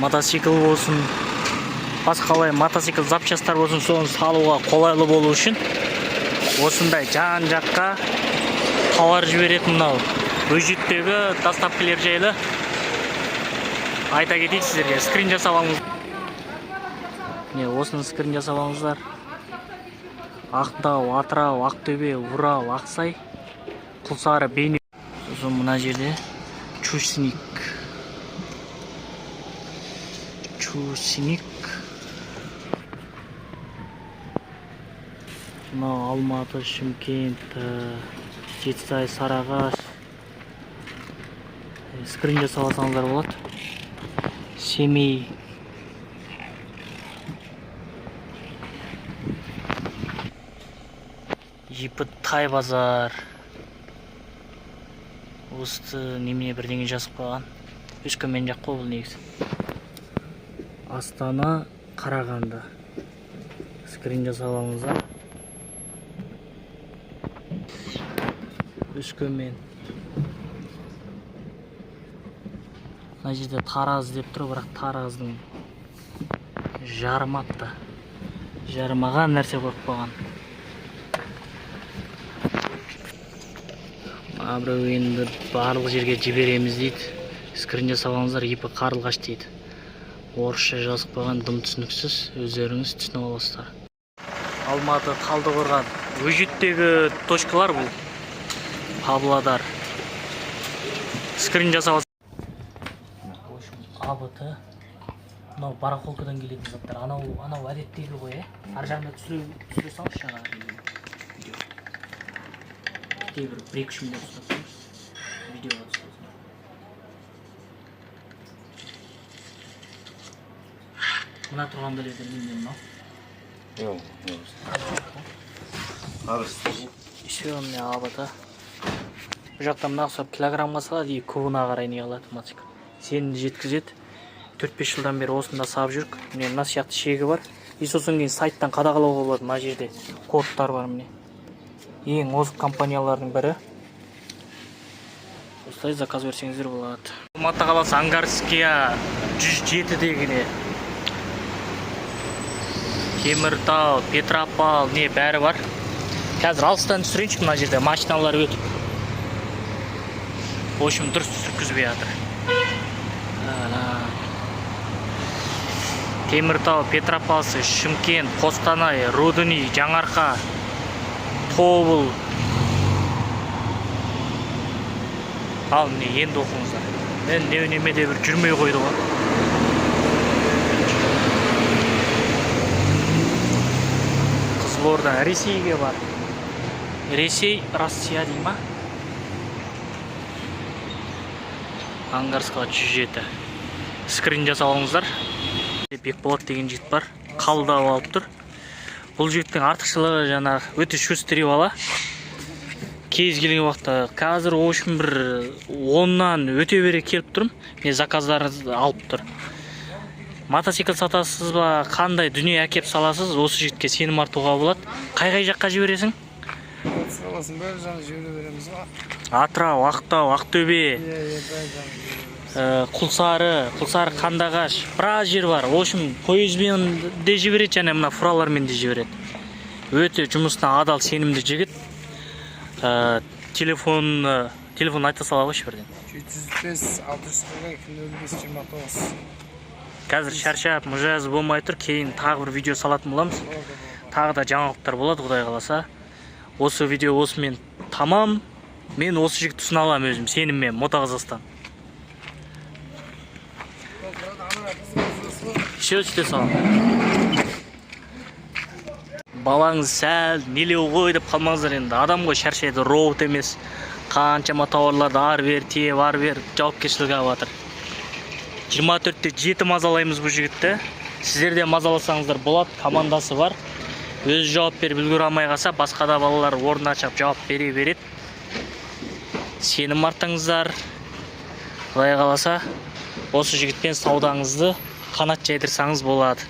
мотоцикл болсын, басқалай мотоцикл запчастар болсын, соны салуға қолайлы болу үшін осындай жан-жаққа тауар жіберетін мынау өжеттегі доставкілер жайлы айта кетейік сіздерге. Скрин жасап алыңыз. Осыны скрин жасап алыңыздар. Ақтау, Атырау, Ақтөбе, Урал, Ақсай, Құлсары, Бейнеу. Сосын мына жерде Чусиник. Мынау Алматы, Шымкент, Жетісай, Сарыағаш. Скрин жасап алсаңыздар болады. Семей. Тай базар. Осы немене бірдеңе жазып қойған. Өскемен жақ қой бұл негізі. Астана, Қарағанды. Скрин жасап алыңыздар. Өскемен. Мына жерде Тараз деп тұр, бірақ Тараздың жарыматты. Жарымаған нәрсе қойып қойған. Біреу енді барлық жерге жібереміз дейді. Скрин жасап алыңыздар, ипі Қарлығаш дейді. Орысша жазып қойған, дым түсініксіз, өздеріңіз түсініп аласыздар. Алматы, Талдықорған. Өжеттегі точкалар бұл. Павлодар. Скрин жасап алыңыздар. АБТ. Мынау барахолкадан келетін заттар. Анау әдеттегі ғой, ар жағында түсіре салшы жаңағы видео. Бір-екі үшімдер ұстасыңыз. Видеоға ұстасыңыз. Мына тұрған біледі білмеймін мынау. Еще міне АБТ. Бұл жақта мына ұқсап килограммға салады, кубына қарай не алады мотоцикл. Сені жеткізеді. 4-5 жылдан бері осында сап жүрік. Міне мына сияқты шегі бар. Сосын кейін сайттан қадағалауға болады. Мына жерде кодтар бар міне. Ең озық компаниялардың бірі. Осылай заказ берсеңіздер болады. Алматы қаласы Ангарския 107-дегіне. Теміртау, Петропавл, не бәрі бар. Қазір алыстан түсірейінші мына жерде машиналар өтіп. В общем, дұрыс түсіркізбей жатыр. Теміртау, Петропавл, Шымкент, Қостанай, Рудный, Жаңарқа, Тобыл. Ал не енді оқыңыздар. Мен неменеде бір жүрмей қойды ғой. Қызылорда, Ресейге бар. Ресей, Россия дей ма? Ангарская 107. Скрин жасап алыңыздар. Бекболат деген жігіт бар. Қалдап алып тұр. Бұл жігіттің артықшылығы жаңағы өте шөстіре бала. Кез келген уақытта қазір общем бір 10-нан өте бере келіп тұрмын. Мен заказдарыңызды алып тұр. Мотоцикл сатасыз ба, қандай дүние әкеп саласыз, осы жігітке сенім артуға болады. Қай жаққа жібересің? Саласын бәрі жаңа жібере береміз ба? Атырау, Ақтау, Ақтөбе. Құлсары, Қандағаш, біраз жер бар. В общем, пойызбен де жібереді, және мына фуралармен де жібереді. Өте жұмысына адал, сенімді жігіт. Телефон айта сала қойшы бірден. 705-642-05-29. Қазір шаршап, мұжазы болмай тұр, кейін тағы бір видео салатын боламыз. Тағы да жаңалықтар болады, Құдай қаласа. Осы видео осымен тамам. Мен осы жігітті ұсына аламын өзім, сеніммен, Мотоқазақстан. Еще өте салам. Балаңыз сәл нелеу ғой деп қалмаңыздар енді. Адам ғой шаршайды, робот емес. Қаншама тауарларды ар бер, жауапкершілігі алып жатыр. 24/7 мазалаймыз бұл жігітті. Сіздер де мазаласаңыздар болады, командасы бар. Өзі жауап беріп үлгере алмай қалса, басқа да балалар орнын ашып жауап бере береді. Сенім артыңыздар. Құдай қаласа, осы жігітпен саудаңызды қанат жайдырсаңыз болады.